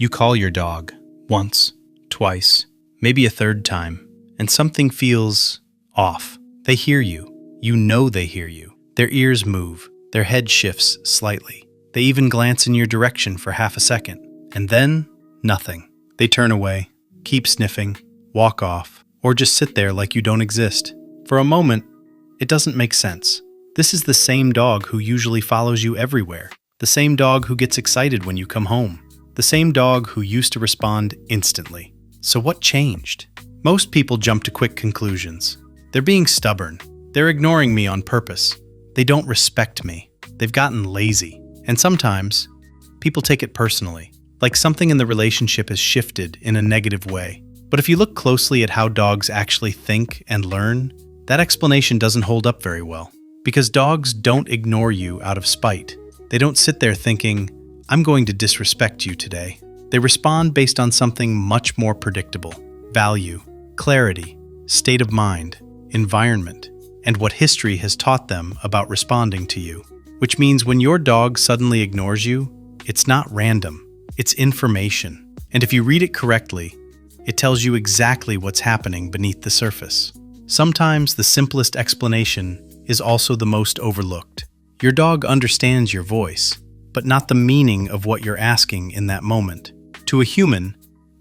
You call your dog once, twice, maybe a third time, and something feels off. They hear you. You know they hear you. Their ears move. Their head shifts slightly. They even glance in your direction for half a second. And then, nothing. They turn away, keep sniffing, walk off, or just sit there like you don't exist. For a moment, it doesn't make sense. This is the same dog who usually follows you everywhere. The same dog who gets excited when you come home. The same dog who used to respond instantly. So what changed? Most people jump to quick conclusions. They're being stubborn. They're ignoring me on purpose. They don't respect me. They've gotten lazy. And sometimes, people take it personally, like something in the relationship has shifted in a negative way. But if you look closely at how dogs actually think and learn, that explanation doesn't hold up very well. Because dogs don't ignore you out of spite. They don't sit there thinking, I'm going to disrespect you today. They respond based on something much more predictable. Value, clarity, state of mind, environment, and what history has taught them about responding to you. Which means when your dog suddenly ignores you, it's not random, it's information. And if you read it correctly, it tells you exactly what's happening beneath the surface. Sometimes the simplest explanation is also the most overlooked. Your dog understands your voice, but not the meaning of what you're asking in that moment. To a human,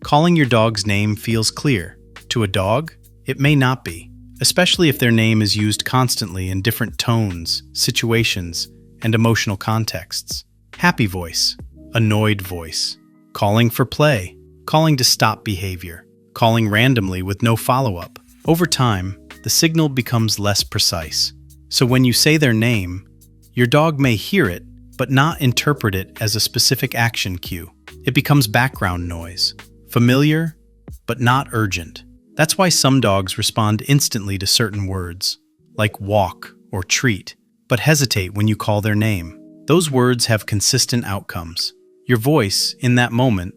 calling your dog's name feels clear. To a dog, it may not be, especially if their name is used constantly in different tones, situations, and emotional contexts. Happy voice, annoyed voice, calling for play, calling to stop behavior, calling randomly with no follow-up. Over time, the signal becomes less precise. So when you say their name, your dog may hear it, but not interpret it as a specific action cue. It becomes background noise, familiar, but not urgent. That's why some dogs respond instantly to certain words, like walk or treat, but hesitate when you call their name. Those words have consistent outcomes. Your voice, in that moment,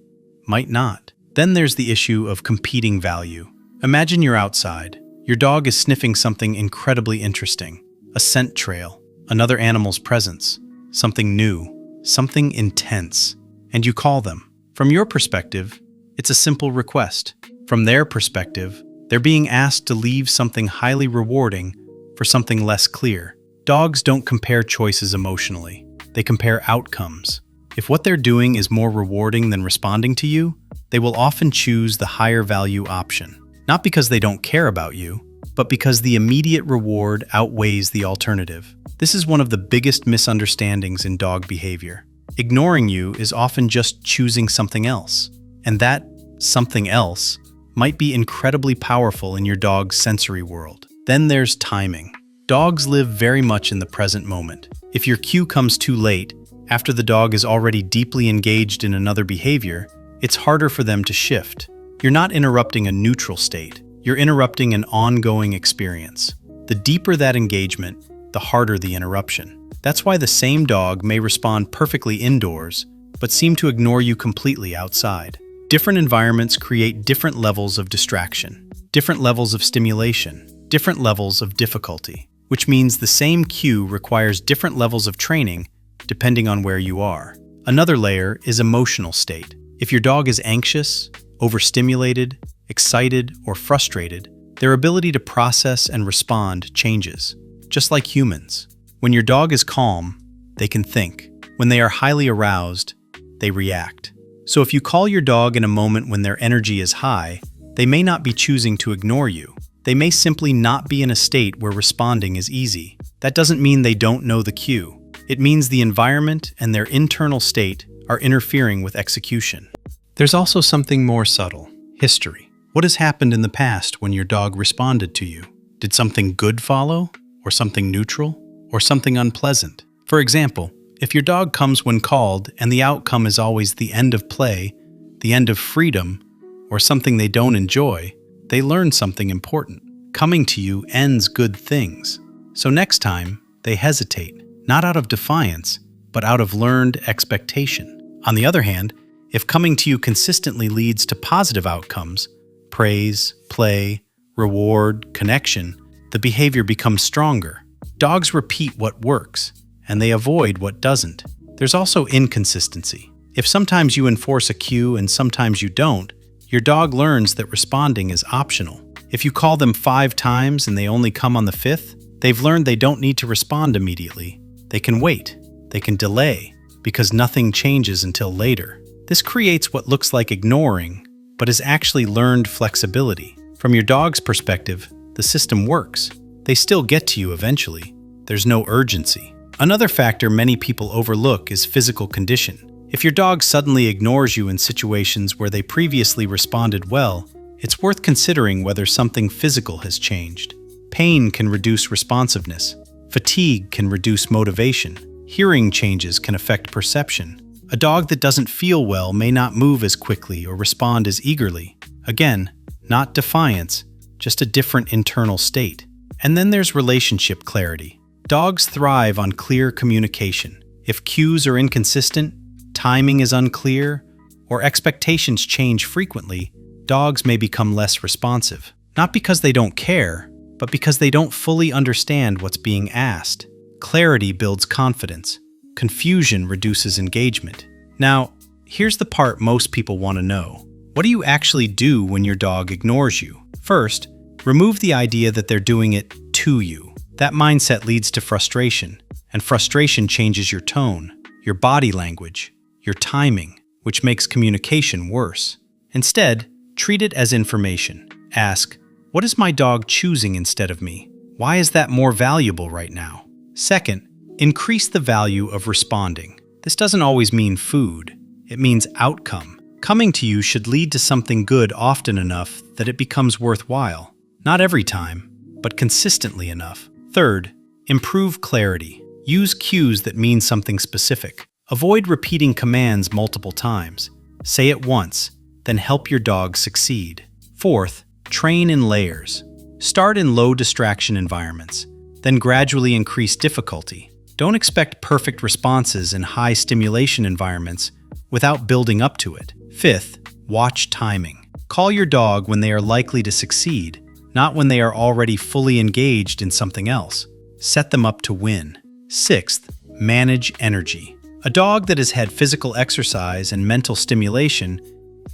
might not. Then there's the issue of competing value. Imagine you're outside. Your dog is sniffing something incredibly interesting, a scent trail, another animal's presence, something new, something intense, and you call them. From your perspective, it's a simple request. From their perspective, they're being asked to leave something highly rewarding for something less clear. Dogs don't compare choices emotionally. They compare outcomes. If what they're doing is more rewarding than responding to you, they will often choose the higher value option. Not because they don't care about you, but because the immediate reward outweighs the alternative. This is one of the biggest misunderstandings in dog behavior. Ignoring you is often just choosing something else, and that something else might be incredibly powerful in your dog's sensory world. Then there's timing. Dogs live very much in the present moment. If your cue comes too late, after the dog is already deeply engaged in another behavior, it's harder for them to shift. You're not interrupting a neutral state. You're interrupting an ongoing experience. The deeper that engagement, the harder the interruption. That's why the same dog may respond perfectly indoors, but seem to ignore you completely outside. Different environments create different levels of distraction, different levels of stimulation, different levels of difficulty, which means the same cue requires different levels of training depending on where you are. Another layer is emotional state. If your dog is anxious, overstimulated, excited, or frustrated, their ability to process and respond changes, just like humans. When your dog is calm, they can think. When they are highly aroused, they react. So if you call your dog in a moment when their energy is high, they may not be choosing to ignore you. They may simply not be in a state where responding is easy. That doesn't mean they don't know the cue. It means the environment and their internal state are interfering with execution. There's also something more subtle: history. What has happened in the past when your dog responded to you? Did something good follow? Or something neutral? Or something unpleasant? For example, if your dog comes when called and the outcome is always the end of play, the end of freedom, or something they don't enjoy, they learn something important. Coming to you ends good things. So next time, they hesitate, not out of defiance, but out of learned expectation. On the other hand, if coming to you consistently leads to positive outcomes, praise, play, reward, connection, the behavior becomes stronger. Dogs repeat what works, and they avoid what doesn't. There's also inconsistency. If sometimes you enforce a cue and sometimes you don't, your dog learns that responding is optional. If you call them 5 times and they only come on the 5th, they've learned they don't need to respond immediately. They can wait. They can delay, because nothing changes until later. This creates what looks like ignoring, but is actually learned flexibility. From your dog's perspective, the system works. They still get to you eventually. There's no urgency. Another factor many people overlook is physical condition. If your dog suddenly ignores you in situations where they previously responded well, it's worth considering whether something physical has changed. Pain can reduce responsiveness. Fatigue can reduce motivation. Hearing changes can affect perception. A dog that doesn't feel well may not move as quickly or respond as eagerly. Again, not defiance, just a different internal state. And then there's relationship clarity. Dogs thrive on clear communication. If cues are inconsistent, timing is unclear, or expectations change frequently, dogs may become less responsive. Not because they don't care, but because they don't fully understand what's being asked. Clarity builds confidence. Confusion reduces engagement. Now, here's the part most people want to know. What do you actually do when your dog ignores you? First, remove the idea that they're doing it to you. That mindset leads to frustration, and frustration changes your tone, your body language, your timing, which makes communication worse. Instead, treat it as information. Ask, what is my dog choosing instead of me? Why is that more valuable right now? Second, increase the value of responding. This doesn't always mean food. It means outcome. Coming to you should lead to something good often enough that it becomes worthwhile. Not every time, but consistently enough. Third, improve clarity. Use cues that mean something specific. Avoid repeating commands multiple times. Say it once, then help your dog succeed. Fourth, train in layers. Start in low distraction environments, then gradually increase difficulty. Don't expect perfect responses in high stimulation environments without building up to it. Fifth, watch timing. Call your dog when they are likely to succeed, not when they are already fully engaged in something else. Set them up to win. Sixth, manage energy. A dog that has had physical exercise and mental stimulation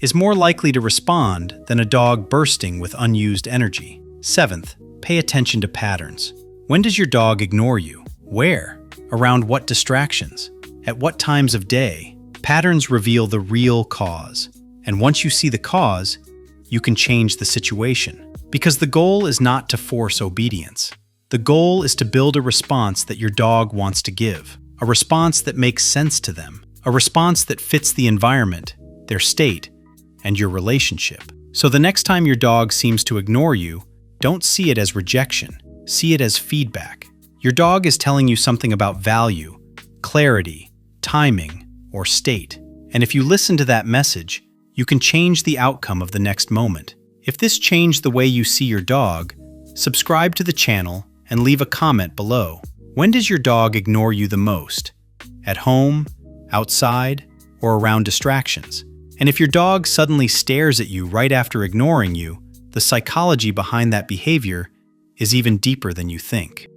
is more likely to respond than a dog bursting with unused energy. Seventh, pay attention to patterns. When does your dog ignore you? Where? Around what distractions? At what times of day? Patterns reveal the real cause. And once you see the cause, you can change the situation. Because the goal is not to force obedience. The goal is to build a response that your dog wants to give. A response that makes sense to them. A response that fits the environment, their state, and your relationship. So the next time your dog seems to ignore you, don't see it as rejection. See it as feedback. Your dog is telling you something about value, clarity, timing, or state. And if you listen to that message, you can change the outcome of the next moment. If this changed the way you see your dog, subscribe to the channel and leave a comment below. When does your dog ignore you the most? At home, outside, or around distractions? And if your dog suddenly stares at you right after ignoring you, the psychology behind that behavior is even deeper than you think.